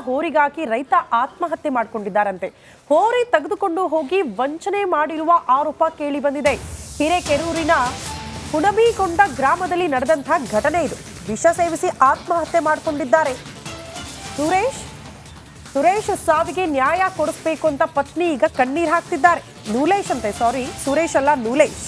ಹೋರಿಗಾಗಿ ರೈತ ಆತ್ಮಹತ್ಯೆ ಮಾಡಿಕೊಂಡಿದ್ದಾರಂತೆ. ಹೋರಿ ತೆಗೆದುಕೊಂಡು ಹೋಗಿ ವಂಚನೆ ಮಾಡಿರುವ ಆರೋಪ ಕೇಳಿ ಬಂದಿದೆ. ಹಿರೇಕೆರೂರಿನ ಹುಣಬಿಗೊಂಡ ಗ್ರಾಮದಲ್ಲಿ ನಡೆದಂತಹ ಘಟನೆ ಇದು. ವಿಷ ಸೇವಿಸಿ ಆತ್ಮಹತ್ಯೆ ಮಾಡಿಕೊಂಡಿದ್ದಾರೆ ಸುರೇಶ್ ಸಾವಿಗೆ ನ್ಯಾಯ ಕೊಡಿಸಬೇಕು ಅಂತ ಪತ್ನಿ ಈಗ ಕಣ್ಣೀರು ಹಾಕ್ತಿದ್ದಾರೆ. ಸುರೇಶ್ ಅಲ್ಲ, ನೂಲೇಶ್.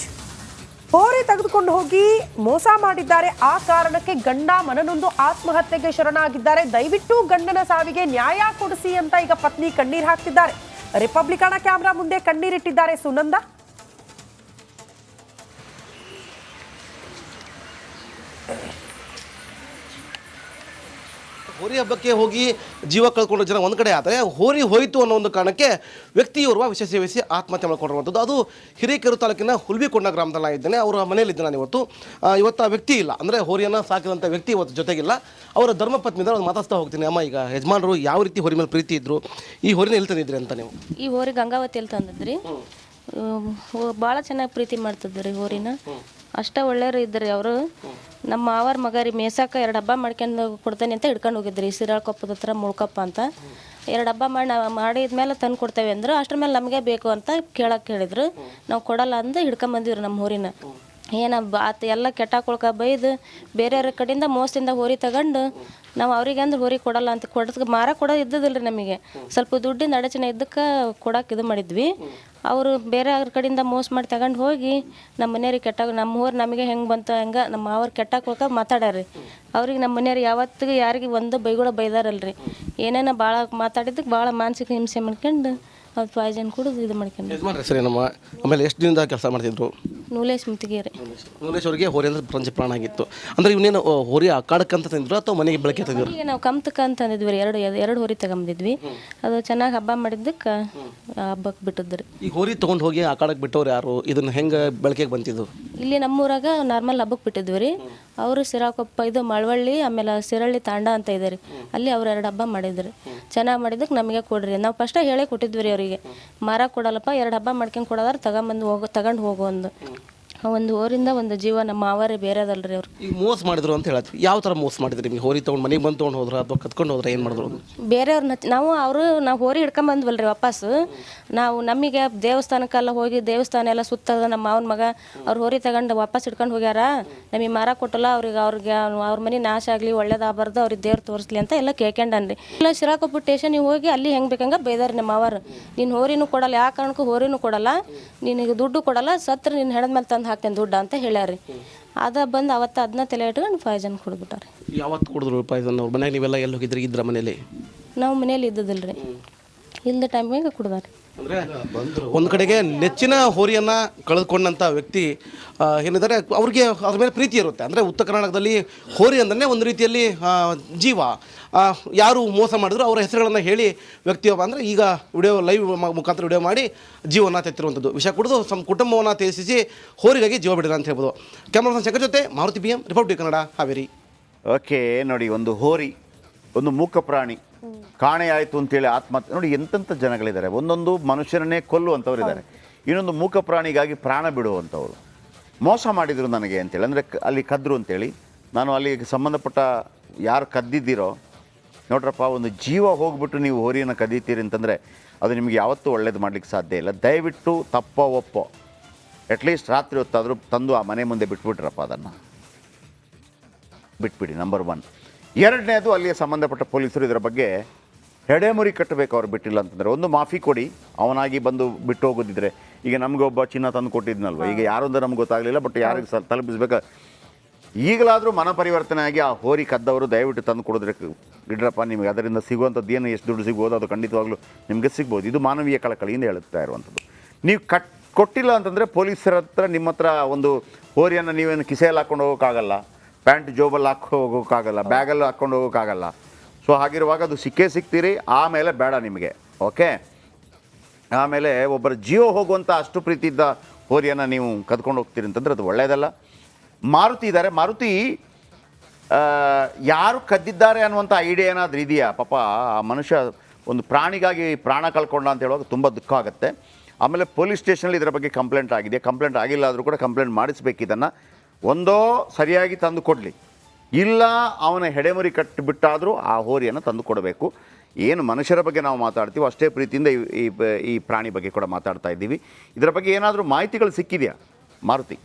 ಹೋರಿ ತೆಗೆದುಕೊಂಡು ಹೋಗಿ ಮೋಸ ಮಾಡಿದ್ದಾರೆ. ಆ ಕಾರಣಕ್ಕೆ ಗಂಡ ಮನನೊಂದು ಆತ್ಮಹತ್ಯೆಗೆ ಶರಣಾಗಿದ್ದಾರೆ. ದಯವಿಟ್ಟು ಗಂಡನ ಸಾವಿಗೆ ನ್ಯಾಯ ಕೊಡಿಸಿ ಅಂತ ಈಗ ಪತ್ನಿ ಕಣ್ಣೀರು ಹಾಕ್ತಿದ್ದಾರೆ. ರಿಪಬ್ಲಿಕನ ಕ್ಯಾಮೆರಾ ಮುಂದೆ ಕಣ್ಣೀರಿಟ್ಟಿದ್ದಾರೆ ಸುನಂದ. ಹೋರಿ ಹಬ್ಬಕ್ಕೆ ಹೋಗಿ ಜೀವ ಕಳ್ಕೊಂಡ ಜನ ಒಂದು ಕಡೆ ಆದರೆ ಹೋರಿ ಹೋಯಿತು ಅನ್ನೋ ಒಂದು ಕಾರಣಕ್ಕೆ ವ್ಯಕ್ತಿಯೋರ್ವ ವಿಷ ಸೇವಿಸಿ ಆತ್ಮಹತ್ಯೆ ಮಾಡಿಕೊಂಡಿರುವಂಥದ್ದು. ಅದು ಹಿರೇಕೆರೂರು ತಾಲೂಕಿನ ಹುಲ್ಬಿಕೊಂಡ ಗ್ರಾಮದಲ್ಲಿ ಇದ್ದೇನೆ. ಅವರ ಮನೆಯಲ್ಲಿದ್ದೆ ನಾನು ಇವತ್ತು ಆ ವ್ಯಕ್ತಿ ಇಲ್ಲ, ಅಂದರೆ ಹೋರಿಯನ್ನು ಸಾಕಿದಂಥ ವ್ಯಕ್ತಿ ಇವತ್ತು ಜೊತೆಗಿಲ್ಲ. ಅವರ ಧರ್ಮಪತ್ನಿಯಿಂದ ಅವ್ರು ಮಾತಾಡ್ತಾ ಹೋಗ್ತೀನಿ. ಅಮ್ಮ, ಈಗ ಯಜಮಾನರು ಯಾವ ರೀತಿ ಹೋರಿ ಮೇಲೆ ಪ್ರೀತಿ ಇದ್ರು, ಈ ಹೋರಿನ ಎಲ್ಲಿ ತಂದಿದ್ರಿ ಅಂತ ನೀವು? ಈ ಹೋರಿ ಗಂಗಾವತಿಯಲ್ಲಿ ತಂದಿದ್ರಿ. ಭಾಳ ಚೆನ್ನಾಗಿ ಪ್ರೀತಿ ಮಾಡ್ತಿದ್ರಿ ಹೋರಿನ. ಅಷ್ಟ ಒಳ್ಳೆಯವರು ಇದ್ರಿ ಅವರು. ನಮ್ಮ ಮಾವರ ಮಗ ರೀ ಮೇಸಾಕ 2 ಹಬ್ಬ ಮಾಡ್ಕೊಂಡು ಕೊಡ್ತೇನೆ ಅಂತ ಹಿಡ್ಕೊಂಡು ಹೋಗಿದ್ರಿ. ಸಿರಾಳ್ಕೊಪ್ಪದ ಹತ್ರ ಮುಳ್ಕೊಪ್ಪ ಅಂತ 2 ಹಬ್ಬ ಮಾಡಿದ್ಮೇಲೆ ತಂದು ಕೊಡ್ತೇವೆ ಅಂದರು. ಅಷ್ಟ್ರ ಮೇಲೆ ನಮಗೆ ಬೇಕು ಅಂತ ಕೇಳಿದ್ರು. ನಾವು ಕೊಡಲ್ಲ ಅಂದು ಹಿಡ್ಕೊಂಬಂದಿವ್ರಿ ನಮ್ಮ ಹೋರಿನ. ಆತ ಎಲ್ಲ ಕೆಟ್ಟಾಕೊಳ್ಕ ಬೈದು ಬೇರೆಯವ್ರ ಕಡೆಯಿಂದ ಮೋಸದಿಂದ ಹೋರಿ ತಗೊಂಡು ನಾವು ಅವ್ರಿಗೆ ಅಂದ್ರೆ ಹೋರಿ ಕೊಡಲ್ಲ ಅಂತ ಕೊಡೋದು ಇದ್ದದಿಲ್ಲ ರೀ. ನಮಗೆ ಸ್ವಲ್ಪ ದುಡ್ಡಿನ ಅಡಚಣೆ ಇದ್ದಕ್ಕೆ ಕೊಡೋಕೆ ಇದು ಮಾಡಿದ್ವಿ. ಅವರು ಬೇರೆ ಅವ್ರ ಕಡೆಯಿಂದ ಮೋಸ ಮಾಡಿ ತಗೊಂಡು ಹೋಗಿ ನಮ್ಮ ಮನೆಯವ್ರಿಗೆ ನಮ್ಮ ಊರು ನಮಗೆ ಹೆಂಗೆ ಬಂತು ಹಂಗೆ ನಮ್ಮ ಅವ್ರು ಕೆಟ್ಟಾಕೊಳ್ಕ ಮಾತಾಡ್ಯಾರ. ಅವ್ರಿಗೆ ನಮ್ಮ ಮನೆಯವ್ರು ಯಾವತ್ತಿಗೆ ಯಾರಿಗೆ ಒಂದು ಬೈಗಳು ಬೈದಾರಲ್ರಿ. ಏನೇನೋ ಭಾಳ ಮಾತಾಡಿದ್ದಕ್ಕೆ ಭಾಳ ಮಾನಸಿಕ ಹಿಂಸೆ ಮಾಡ್ಕೊಂಡು ಅವ್ರು ಪಾಯ್ಸನ್ ಕುಡಿದು ಇದು ಮಾಡ್ಕೊಂಡು. ಸರಿ ನಮ್ಮ ಆಮೇಲೆ ಎಷ್ಟು ದಿನದ ಕೆಲಸ ಮಾಡ್ತಿದ್ರು? ನೂಲೇಶ್ ಮುತ್ತಿಗೆರೆ. ನೂಲೇಶ್ ಅವರಿಗೆ ಹೋರಿ ಅಂದ್ರೆ ಪಂಚ ಪ್ರಾಣ ಆಗಿತ್ತು. ಅಂದರೆ ಇವನೇನು ಹೋರಿ ಅಕ್ಕಾಡಕ್ಕಂತ ತಂದಿದ್ರು ಅಥವಾ ಮನೆಗೆ ಬಳಕೆ ತಂದಿದ್ರು? ಈಗ ನಾವು ಕಮ್ತಕ್ಕ ಅಂತ ಅಂದಿದ್ವಿ ರೀ. ಎರಡು ಹೋರಿ ತಗೊಂಡಿದ್ವಿ. ಅದು ಚೆನ್ನಾಗಿ ಹಬ್ಬ ಮಾಡಿದ್ದಕ್ಕೆ ಹಬ್ಬಕ್ಕೆ ಬಿಟ್ಟಿದ್ರಿ. ಈ ಹೋರಿ ತೊಗೊಂಡು ಹೋಗಿ ಅಕ್ಕಾಡಕ್ಕೆ ಬಿಟ್ಟವ್ರು ಯಾರು? ಇದನ್ನು ಹೆಂಗೆ ಬಳಕೆಗೆ ಬಂತಿದ್ದು? ಇಲ್ಲಿ ನಮ್ಮೂರಾಗ ನಾರ್ಮಲ್ ಹಬ್ಬಕ್ಕೆ ಬಿಟ್ಟಿದ್ವಿ ರೀ. ಅವರು ಸಿರಾಕೊಪ್ಪ ಇದು ಮಳವಳ್ಳಿ ಆಮೇಲೆ ಸಿರಳ್ಳಿ ತಾಂಡ ಅಂತ ಇದೆ ರೀ. ಅಲ್ಲಿ ಅವ್ರು 2 ಹಬ್ಬ ಮಾಡಿದ್ರಿ. ಚೆನ್ನಾಗಿ ಮಾಡಿದ್ದಕ್ಕೆ ನಮಗೆ ಕೊಡ್ರಿ. ನಾವು ಫಸ್ಟ ಹೇಳೇ ಕೊಟ್ಟಿದ್ವಿ ರೀ ಅವರಿಗೆ. ಮರ ಕೊಡಲ್ಲಪ್ಪ, 2 ಹಬ್ಬ ಮಾಡ್ಕೊಂಡು ಕೊಡೋದಾರೆ ತಗೊಂಡು ಹೋಗು ಒಂದು ಊರಿಂದ ಒಂದು ಜೀವ ನಮ್ಮ ಮಾವರೇ ಬೇರೆ ಅದಲ್ರಿ ಅವ್ರು. ಈಗ ಮೋಸ ಮಾಡಿದ್ರು ಅಂತ ಹೇಳ್ತೀವಿ. ಯಾವ ಥರ ಮೋಸ ಮಾಡಿದ್ರಿ? ನಿಮಗೆ ಹೋರಿ ತೊಗೊಂಡು ಮನೆಗೆ ಬಂದು ತೊಗೊಂಡು ಹೋದ್ರ ಅಥವಾ ಕತ್ಕೊಂಡು ಹೋದ್ರೆ ಏನು ಮಾಡಿದ್ರು? ಬೇರೆಯವ್ರನ್ನ ನಾವು ಹೋರಿ ಹಿಡ್ಕೊಂಬಂದ್ವಲ್ರಿ ವಾಪಸ್ಸು. ನಮಗೆ ದೇವಸ್ಥಾನಕ್ಕೆಲ್ಲ ಹೋಗಿ ದೇವಸ್ಥಾನ ಎಲ್ಲ ಸುತ್ತದ ನಮ್ಮ ಮಾವನ ಮಗ ಅವ್ರು ಹೋರಿ ತಗೊಂಡು ವಾಪಸ್ ಹಿಡ್ಕೊಂಡು ಹೋಗ್ಯಾರ. ನಮಗೆ ಮರ ಕೊಟ್ಟಲ್ಲ ಅವ್ರಿಗೆ ಅವ್ರ ಮನೆ ನಾಶ ಆಗಲಿ ಒಳ್ಳೇದಾಗಬಾರ್ದು ಅವ್ರಿಗೆ ದೇವ್ರು ತೋರಿಸ್ಲಿ ಅಂತ ಎಲ್ಲ ಕೇಳ್ಕೊಂಡನ್ರಿ. ಇಲ್ಲ ಸಿರಾಕೊಪ್ಪ ಸ್ಟೇಷನಿಗೆ ಹೋಗಿ ಅಲ್ಲಿ ಹೆಂಗೆ ಬೇಕಂಗೆ ಬೈದಾರ ನಮ್ಮ ಮಾವರು. ನೀನು ಹೋರಿನೂ ಕೊಡಲ್ಲ, ಯಾವ ಕಾರಣಕ್ಕೂ ಹೋರಿನೂ ಕೊಡಲ್ಲ, ನಿನಗೆ ದುಡ್ಡು ಕೊಡಲ್ಲ, ಸತ್ರ ನಿನ್ನ ಹೆಣದ ಮೇಲೆ ತಂದು ಹಾಕ್ತೇನೆ ದುಡ್ಡು ಅಂತ ಹೇಳ್ಯಾರಿ. ಬಂದು ಅದನ್ನ ತಲೆ ಇಟ್ಕೊಂಡು ಪಾಯ್ಸನ್ ಕುಡಿದ್ಬಿಟ್ಟಾರೆ. ಯಾವತ್ತು ಕುಡಿದ್ರು ಪಾಯ್ಸನ್? ಅವ್ರ ಮನೆಗೆ ನೀವೆಲ್ಲ ಎಲ್ಲಿ ಹೋಗಿದ್ರಿ? ಇದ್ರ ಮನೇಲಿ? ನಾವು ಮನೇಲಿ ಇದ್ದದಿಲ್ರಿ, ಇಲ್ಲದ ಟೈಮಿಗೆ ಕುಡ್ದಾರೆ. ಅಂದರೆ ಒಂದು ಕಡೆಗೆ ನೆಚ್ಚಿನ ಹೋರಿಯನ್ನು ಕಳೆದುಕೊಂಡಂಥ ವ್ಯಕ್ತಿ ಏನಿದ್ದಾರೆ ಅವ್ರಿಗೆ ಅದ್ರ ಮೇಲೆ ಪ್ರೀತಿ ಇರುತ್ತೆ. ಅಂದರೆ ಉತ್ತರ ಕರ್ನಾಟಕದಲ್ಲಿ ಹೋರಿ ಅಂದ್ರೆ ಒಂದು ರೀತಿಯಲ್ಲಿ ಜೀವ. ಯಾರು ಮೋಸ ಮಾಡಿದ್ರು ಅವರ ಹೆಸರುಗಳನ್ನು ಹೇಳಿ ವ್ಯಕ್ತಿಯೊಬ್ಬ ಅಂದರೆ ಈಗ ಲೈವ್ ಮುಖಾಂತರ ವಿಡಿಯೋ ಮಾಡಿ ಜೀವನ ತೆತ್ತಿರುವಂಥದ್ದು. ವಿಷ ಕುಡಿದು ಕುಟುಂಬವನ್ನು ತ್ಯಜಿಸಿ ಹೋರಿಗಾಗಿ ಜೀವ ಬಿಡಿದ ಅಂತ ಹೇಳ್ಬೋದು. ಕ್ಯಾಮ್ರಾ ಪರ್ಸನ್ ಶಂಕರ್ ಜೊತೆ Maruti PM, republic Kannada, Haveri. Okay, ನೋಡಿ, ಒಂದು ಹೋರಿ, ಒಂದು ಮೂಕ ಪ್ರಾಣಿ ಕಾಣೆಯಾಯಿತು ಅಂತೇಳಿ ಆತ್ಮಹತ್ಯೆ. ನೋಡಿ ಎಂತೆಂಥ ಜನಗಳಿದ್ದಾರೆ. ಒಂದೊಂದು ಮನುಷ್ಯರನ್ನೇ ಕೊಲ್ಲುವಂಥವ್ರು ಇದ್ದಾರೆ. ಇನ್ನೊಂದು ಮೂಕ ಪ್ರಾಣಿಗಾಗಿ ಪ್ರಾಣ ಬಿಡುವಂಥವ್ರು. ಮೋಸ ಮಾಡಿದರು ನನಗೆ ಅಂತೇಳಿ, ಅಂದರೆ ಅಲ್ಲಿ ಕದ್ರು ಅಂತೇಳಿ. ನಾನು ಅಲ್ಲಿ ಸಂಬಂಧಪಟ್ಟ ಯಾರು ಕದ್ದಿದ್ದೀರೋ, ನೋಡ್ರಪ್ಪ, ಒಂದು ಜೀವ ಹೋಗ್ಬಿಟ್ಟು ನೀವು ಹೋರಿಯನ್ನು ಕದೀತೀರಿ ಅಂತಂದರೆ ಅದು ನಿಮಗೆ ಯಾವತ್ತೂ ಒಳ್ಳೇದು ಮಾಡಲಿಕ್ಕೆ ಸಾಧ್ಯ ಇಲ್ಲ. ದಯವಿಟ್ಟು ತಪ್ಪೋ ಒಪ್ಪೋ ಅಟ್ಲೀಸ್ಟ್ ರಾತ್ರಿ ಹೊತ್ತಾದರೂ ತಂದು ಆ ಮನೆ ಮುಂದೆ ಬಿಟ್ಬಿಟ್ರಪ್ಪ, ಅದನ್ನು ಬಿಟ್ಬಿಡಿ. ನಂಬರ್ 1. ಎರಡನೇದು, ಅಲ್ಲಿಯ ಸಂಬಂಧಪಟ್ಟ ಪೊಲೀಸರು ಇದರ ಬಗ್ಗೆ ಹೆಡೆಮುರಿ ಕಟ್ಟಬೇಕು. ಅವ್ರು ಬಿಟ್ಟಿಲ್ಲ ಅಂತಂದರೆ ಒಂದು ಮಾಫಿ ಕೊಡಿ. ಅವನಾಗಿ ಬಂದು ಬಿಟ್ಟು ಹೋಗೋದಿದ್ರೆ, ಈಗ ನಮಗೆ ಒಬ್ಬ ಚಿನ್ನ ತಂದು ಕೊಟ್ಟಿದ್ನಲ್ವ, ಈಗ ಯಾರೊಂದು ನಮ್ಗೆ ಗೊತ್ತಾಗಲಿಲ್ಲ, ಬಟ್ ಯಾರಿಗೆ ತಲುಪಿಸ್ಬೇಕು. ಈಗಲಾದರೂ ಮನ ಪರಿವರ್ತನೆ ಆಗಿ ಆ ಹೋರಿ ಕದ್ದವರು ದಯವಿಟ್ಟು ತಂದು ಕೊಡಿದ್ರೆ ಇಡ್ರಪ್ಪ. ನಿಮಗೆ ಅದರಿಂದ ಸಿಗುವಂಥದ್ದು ಏನು ಎಷ್ಟು ದುಡ್ಡು ಸಿಗ್ಬೋದು ಅದು ಖಂಡಿತವಾಗ್ಲೂ ನಿಮಗೆ ಸಿಗ್ಬೋದು. ಇದು ಮಾನವೀಯ ಕಳಕಳಿಯಿಂದ ಹೇಳುತ್ತಾ ಇರುವಂಥದ್ದು. ನೀವು ಕೊಟ್ಟಿಲ್ಲ ಅಂತಂದರೆ ಪೊಲೀಸರ ಹತ್ರ ನಿಮ್ಮ ಹತ್ರ ಒಂದು ಹೋರಿಯನ್ನು ನೀವೇನು ಕಿಸೆಯಲ್ಲಿ ಹಾಕ್ಕೊಂಡು ಹೋಗೋಕ್ಕಾಗಲ್ಲ, ಪ್ಯಾಂಟ್ ಜೋಬಲ್ಲಿ ಹೋಗೋಕ್ಕಾಗಲ್ಲ, ಬ್ಯಾಗಲ್ಲಿ ಹಾಕ್ಕೊಂಡು ಹೋಗೋಕ್ಕಾಗಲ್ಲ. ಸೊ ಹಾಗಿರುವಾಗ ಅದು ಸಿಗ್ತೀರಿ. ಆಮೇಲೆ ಬೇಡ ನಿಮಗೆ. ಓಕೆ, ಆಮೇಲೆ ಒಬ್ಬರ ಜೀವ ಹೋಗುವಂಥ ಅಷ್ಟು ಪ್ರೀತಿ ಇದ್ದ ಹೋರಿಯನ್ನು ನೀವು ಕದ್ಕೊಂಡು ಹೋಗ್ತೀರಿ ಅಂತಂದರೆ ಅದು ಒಳ್ಳೆಯದಲ್ಲ. ಮಾರುತಿ ಇದ್ದಾರೆ. ಮಾರುತಿ, ಯಾರು ಕದ್ದಿದ್ದಾರೆ ಅನ್ನುವಂಥ ಐಡಿಯಾ ಏನಾದರೂ ಇದೆಯಾ? ಪಾಪ ಆ ಮನುಷ್ಯ ಒಂದು ಪ್ರಾಣಿಗಾಗಿ ಪ್ರಾಣ ಕಳ್ಕೊಂಡ ಅಂತ ಹೇಳುವಾಗ ತುಂಬ ದುಃಖ ಆಗುತ್ತೆ. ಆಮೇಲೆ ಪೊಲೀಸ್ ಸ್ಟೇಷನಲ್ಲಿ ಇದರ ಬಗ್ಗೆ ಕಂಪ್ಲೇಂಟ್ ಆಗಿದೆ. ಕಂಪ್ಲೇಂಟ್ ಆಗಿಲ್ಲ ಆದರೂ ಕೂಡ ಕಂಪ್ಲೇಂಟ್ ಮಾಡಿಸ್ಬೇಕು. ಇದನ್ನು ಒಂದೋ ಸರಿಯಾಗಿ ತಂದು ಕೊಡಲಿ, ಇಲ್ಲ ಅವನ ಹೆಡೆಮುರಿ ಕಟ್ಟಿಬಿಟ್ಟಾದರೂ ಆ ಹೋರಿಯನ್ನು ತಂದು ಕೊಡಬೇಕು. ಏನು ಮನುಷ್ಯರ ಬಗ್ಗೆ ನಾವು ಮಾತಾಡ್ತೀವೋ ಅಷ್ಟೇ ಪ್ರೀತಿಯಿಂದ ಈ ಪ್ರಾಣಿ ಬಗ್ಗೆ ಕೂಡ ಮಾತಾಡ್ತಾ ಇದ್ದೀವಿ. ಇದರ ಬಗ್ಗೆ ಏನಾದರೂ ಮಾಹಿತಿಗಳು ಸಿಕ್ಕಿದೆಯಾ ಮಾರುತಿ?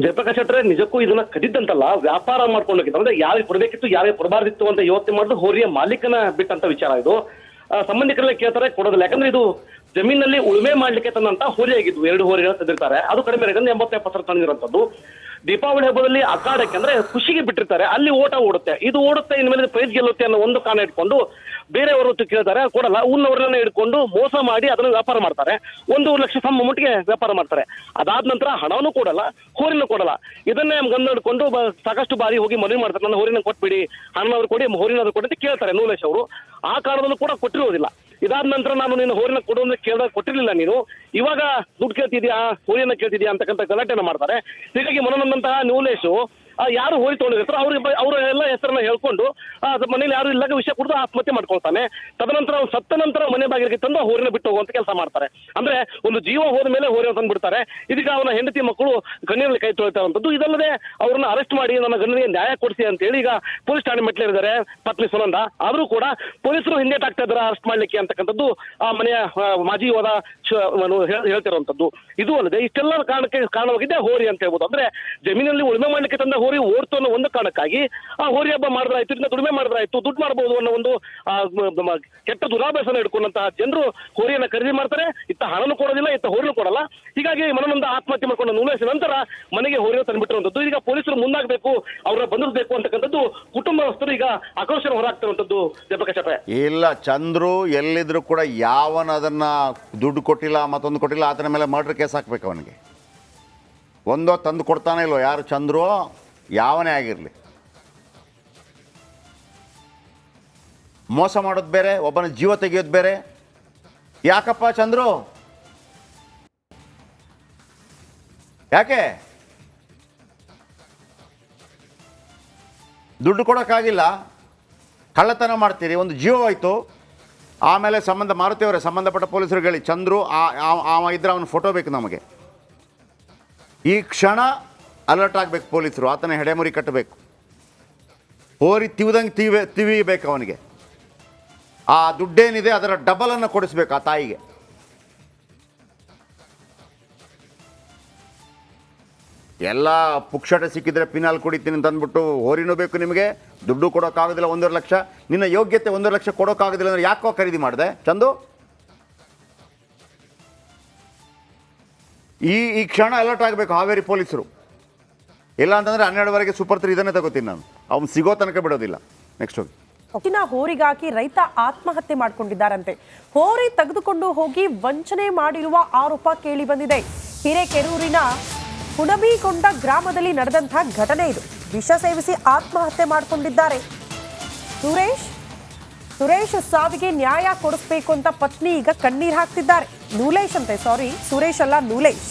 ಜಯಪ್ರಕಾಶ್ ಶೆಟ್ಟರೆ, ನಿಜಕ್ಕೂ ಇದನ್ನ ಕದಿದ್ದಂತಲ್ಲ, ವ್ಯಾಪಾರ ಮಾಡ್ಕೊಂಡೋಗಿತ್ತು. ಅಂದ್ರೆ ಯಾರಿಗೆ ಕೊಡಬೇಕಿತ್ತು ಯಾರಿಗೆ ಕೊಡಬಾರ್ದಿತ್ತು ಅಂತ ಯೋಚನೆ ಮಾಡಿದ್ರು ಹೋರಿಯ ಮಾಲೀಕನ ಬಿಟ್ಟಂತ ವಿಚಾರ ಇದು. ಸಂಬಂಧಿಕರನ್ನ ಕೇಳ್ತಾರೆ, ಕೊಡೋದಿಲ್ಲ. ಯಾಕಂದ್ರೆ ಇದು ಜಮೀನಲ್ಲಿ ಉಳುಮೆ ಮಾಡ್ಲಿಕ್ಕೆ ತಂದಂತ ಹೋರಿ ಆಗಿದ್ವು. 2 ಹೋರಿಗಳು ತಂದಿರ್ತಾರೆ. ಅದು ಕಡಿಮೆ ರೇಟ್ 80-70 ತಂದಿರುವಂತದ್ದು. ದೀಪಾವಳಿ ಹಬ್ಬದಲ್ಲಿ ಅಖಾಡಕ್ಕೆ ಅಂದ್ರೆ ಖುಷಿಗೆ ಬಿಟ್ಟಿರ್ತಾರೆ, ಅಲ್ಲಿ ಓಟ ಓಡುತ್ತೆ. ಇದು ಓಡುತ್ತೆ, ಇನ್ಮೇಲೆ ಪ್ರೈಸ್ ಗೆಲ್ಲುತ್ತೆ ಅನ್ನೋ ಒಂದು ಕಾರಣ ಇಟ್ಕೊಂಡು ಬೇರೆಯವರು ಕೇಳ್ತಾರೆ, ಕೊಡಲ್ಲ. ಊರಿನವರನ್ನ ಹಿಡ್ಕೊಂಡು ಮೋಸ ಮಾಡಿ ಅದನ್ನ ವ್ಯಾಪಾರ ಮಾಡ್ತಾರೆ. 1 ಲಕ್ಷ ಮಟ್ಟಿಗೆ ವ್ಯಾಪಾರ ಮಾಡ್ತಾರೆ. ಅದಾದ ನಂತರ ಹಣನೂ ಕೊಡಲ್ಲ, ಹೋರಿನೂ ಕೊಡಲ್ಲ. ಇದನ್ನೇ ಗಂಧ ಹಿಡ್ಕೊಂಡು ಸಾಕಷ್ಟು ಬಾರಿ ಹೋಗಿ ಮನವಿ ಮಾಡ್ತಾರೆ, ನನ್ನ ಹೋರಿನ ಕೊಟ್ಬಿಡಿ, ಹಣನಾದ್ರು ಕೊಡಿ, ಹೋರಿನಾದ್ರು ಕೊಡಿ ಅಂತ ಕೇಳ್ತಾರೆ ನೂಲೇಶ್ ಅವರು. ಆ ಕಾರಣದಲ್ಲೂ ಕೂಡ ಕೊಟ್ಟಿರೋದಿಲ್ಲ. ಇದಾದ ನಂತರ ನಾನು ನಿನ್ನ ಹೋರಿನ ಕೊಡೋದನ್ನ ಕೇಳಿದಾಗ ಕೊಟ್ಟಿರಲಿಲ್ಲ ನೀನು, ಇವಾಗ ದುಡ್ಡು ಕೇಳ್ತಿದ್ಯಾ, ಹೋರಿಯನ್ನ ಕೇಳ್ತಿದ್ಯಾ ಅಂತಕ್ಕಂಥ ಗಲಾಟೆನ ಮಾಡ್ತಾರೆ. ಹೀಗಾಗಿ ಮನನೊಂದಂತಹ ನೂಲೇಶು ಯಾರು ಹೋರಿ ತೊಗೊಂಡಿರ್ತಾರೋ ಅವ್ರ ಎಲ್ಲ ಹೆಸರನ್ನ ಹೇಳ್ಕೊಂಡು ಮನೇಲಿ ಯಾರು ಇಲ್ಲಾಗ ವಿಷಯ ಕುಡಿದು ಆತ್ಮಹತ್ಯೆ ಮಾಡ್ಕೊಳ್ತಾನೆ. ತದನಂತರ ಅವ್ನು ಸತ್ತ ನಂತರ ಮನೆ ಬಾಗಿಲಿಗೆ ತಂದು ಹೋರಿನ ಬಿಟ್ಟು ಹೋಗುವಂತ ಕೆಲಸ ಮಾಡ್ತಾರೆ. ಅಂದ್ರೆ ಒಂದು ಜೀವ ಹೋದ ಮೇಲೆ ಹೋರಿ ತಂದು ಬಿಡ್ತಾರೆ. ಇದೀಗ ಅವನ ಹೆಂಡತಿ ಮಕ್ಕಳು ಗಣ್ಯರಲ್ಲಿ ಕೈ ತೊಳಿತಾರಂಥದ್ದು. ಇದಲ್ಲದೆ ಅವ್ರನ್ನ ಅರೆಸ್ಟ್ ಮಾಡಿ ನನ್ನ ಗಣ್ಯನಿಗೆ ನ್ಯಾಯ ಕೊಡಿಸಿ ಅಂತ ಹೇಳಿ ಈಗ ಪೊಲೀಸ್ ಠಾಣೆ ಮೆಟ್ಲಿದ್ದಾರೆ ಪತ್ನಿ ಸುನಂದ. ಆದ್ರೂ ಕೂಡ ಪೊಲೀಸರು ಹಿಂದೇಟಾಗ್ತಾ ಇದ್ದಾರೆ ಅರೆಸ್ಟ್ ಮಾಡ್ಲಿಕ್ಕೆ ಅಂತಕ್ಕಂಥದ್ದು ಆ ಮನೆಯ ಮಾಜಿ ಯೋಧ ಹೇಳ್ತಿರುವಂತದ್ದು. ಇದು ಅಲ್ಲದೆ ಇಷ್ಟೆಲ್ಲ ಕಾರಣವಾಗಿದ್ದೆ ಹೋರಿ ಅಂತ ಹೇಳ್ಬೋದು. ಅಂದ್ರೆ ಜಮೀನಲ್ಲಿ ಉಳುಮೆ ಮಾಡ್ಲಿಕ್ಕೆ ತಂದ ಹೋರಿ ಓಡ್ತು ಅನ್ನೋ ಒಂದು ಕಾರಣಕ್ಕಾಗಿ ಆ ಹೋರಿ ಹಬ್ಬ ಮಾಡಿದ್ರಾಯ್ತು, ಇದನ್ನ ದುಡಿಮೆ ಮಾಡಿದ್ರಾಯ್ತು, ದುಡ್ಡು ಮಾಡಬಹುದು ಅನ್ನೋ ಒಂದು ಕೆಟ್ಟ ದುರಾಭ್ಯಾಸನ ಹಿಡ್ಕೊಂಡಂತಹ ಜನರು ಹೋರಿಯನ್ನ ಖರೀದಿ ಮಾಡ್ತಾರೆ. ಇತ್ತ ಹಣನೂ ಕೊಡೋದಿಲ್ಲ, ಇತ್ತ ಹೋರಿನೂ ಕೊಡಲ್ಲ. ಹೀಗಾಗಿ ಮನನೊಂದ ಆತ್ಮಹತ್ಯೆ ಮಾಡ್ಕೊಂಡ ನೂಲೇಶ್ ನಂತರ ಮನೆಗೆ ಹೋರಿನ ತಂದ್ಬಿಟ್ಟಿರುವಂತದ್ದು. ಈಗ ಪೊಲೀಸರು ಮುಂದಾಗಬೇಕು, ಅವರ ಬಂಧಿಸಬೇಕು ಅಂತಕ್ಕಂಥದ್ದು ಕುಟುಂಬಸ್ಥರು ಈಗ ಆಕ್ರೋಶ ಹೊರಹಾಕ್ತಿರುವಂತದ್ದು. ಜಯಪ್ರಕಾಶ್ ಶೆಟ್ಟರೆ, ಇಲ್ಲ, ಚಂದ್ರು ಎಲ್ಲಿದ್ರು ಕೂಡ ಯಾವನ ಅದನ್ನ ದುಡ್ಡು ಕೊಟ್ಟಿಲ್ಲ ಮತ್ತೊಂದು ಕೊಟ್ಟಿಲ್ಲ ಆತನ ಮೇಲೆ ಮರ್ಡರ್ ಕೇಸ್ ಹಾಕ್ಬೇಕು. ಅವನಿಗೆ ಒಂದೋ ತಂದು ಕೊಡ್ತಾನೆ ಇಲ್ವೋ, ಯಾರು ಚಂದ್ರು ಯಾವನೇ ಆಗಿರಲಿ. ಮೋಸ ಮಾಡೋದು ಬೇರೆ, ಒಬ್ಬನ ಜೀವ ತೆಗೆಯೋದು ಬೇರೆ. ಯಾಕಪ್ಪ ಚಂದ್ರು, ಯಾಕೆ ದುಡ್ಡು ಕೊಡೋಕ್ಕಾಗಿಲ್ಲ, ಕಳ್ಳತನ ಮಾಡ್ತೀರಿ, ಒಂದು ಜೀವ ಹೋಯ್ತು. ಆಮೇಲೆ ಮಾರುತಿಯವರೇ ಸಂಬಂಧಪಟ್ಟ ಪೊಲೀಸರಿಗೆ ಹೇಳಿ, ಚಂದ್ರು ಅವ ಇದ್ರೆ ಅವನ ಫೋಟೋ ಬೇಕು ನಮಗೆ. ಈ ಕ್ಷಣ ಅಲರ್ಟ್ ಆಗಬೇಕು ಪೊಲೀಸರು, ಆತನ ಹೆಡೆಮುರಿ ಕಟ್ಟಬೇಕು, ಹೋರಿ ತಿವಿದಂಗೆ ತಿವಿಬೇಕು ಅವನಿಗೆ. ಆ ದುಡ್ಡೇನಿದೆ ಅದರ ಡಬಲನ್ನು ಕೊಡಿಸ್ಬೇಕು ಆ ತಾಯಿಗೆ. ಎಲ್ಲ ಪುಕ್ಷಟೆ ಸಿಕ್ಕಿದ್ರೆ ಪಿನಾಲ್ ಕುಡಿತೀನಿ ಅಂತ ಅಂದ್ಬಿಟ್ಟು ಹೋರಿನೂ ಬೇಕು ನಿಮಗೆ, ದುಡ್ಡು ಕೊಡೋಕ್ಕಾಗೋದಿಲ್ಲ 1.5 ಲಕ್ಷ, ನಿನ್ನ ಯೋಗ್ಯತೆ 1.5 ಲಕ್ಷ ಕೊಡೋಕ್ಕಾಗೋದಿಲ್ಲ ಅಂದರೆ ಯಾಕೋ ಖರೀದಿ ಮಾಡಿದೆ ಚಂದು? ಈ ಕ್ಷಣ ಅಲರ್ಟ್ ಆಗಬೇಕು ಹಾವೇರಿ ಪೊಲೀಸರು. ಇಲ್ಲ ಅಂತಂದರೆ 12ವರೆಗೆ ಸೂಪರ್ 3 ಇದನ್ನೇ ತಗೋತೀನಿ ನಾನು, ಅವ್ನು ಸಿಗೋ ತನಕ ಬಿಡೋದಿಲ್ಲ. ನೆಕ್ಸ್ಟ್ ಹೋಗಿ. ಹೋರಿಗಾಗಿ ರೈತ ಆತ್ಮಹತ್ಯೆ ಮಾಡಿಕೊಂಡಿದ್ದಾರಂತೆ. ಹೋರಿ ತೆಗೆದುಕೊಂಡು ಹೋಗಿ ವಂಚನೆ ಮಾಡಿರುವ ಆರೋಪ ಕೇಳಿ ಬಂದಿದೆ. ಹಿರೇಕೆರೂರಿನ ಹುಣಬಿಕೊಂಡ ಗ್ರಾಮದಲ್ಲಿ ನಡೆದಂತಹ ಘಟನೆ ಇದು. ವಿಷ ಸೇವಿಸಿ ಆತ್ಮಹತ್ಯೆ ಮಾಡಿಕೊಂಡಿದ್ದಾರೆ ಸುರೇಶ್ ಸಾವಿಗೆ ನ್ಯಾಯ ಕೊಡಿಸ್ಬೇಕು ಅಂತ ಪತ್ನಿ ಈಗ ಕಣ್ಣೀರು ಹಾಕ್ತಿದ್ದಾರೆ. ಸುರೇಶ್ ಅಲ್ಲ ನೂಲೇಶ್.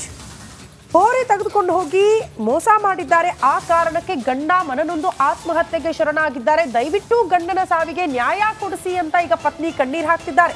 ಹೋರಿ ತೆಗೆದುಕೊಂಡು ಹೋಗಿ ಮೋಸ ಮಾಡಿದ್ದಾರೆ. ಆ ಕಾರಣಕ್ಕೆ ಗಂಡ ಮನನೊಂದು ಆತ್ಮಹತ್ಯೆಗೆ ಶರಣಾಗಿದ್ದಾರೆ. ದಯವಿಟ್ಟು ಗಂಡನ ಸಾವಿಗೆ ನ್ಯಾಯ ಕೊಡಿಸಿ ಅಂತ ಈಗ ಪತ್ನಿ ಕಣ್ಣೀರು ಹಾಕ್ತಿದ್ದಾರೆ.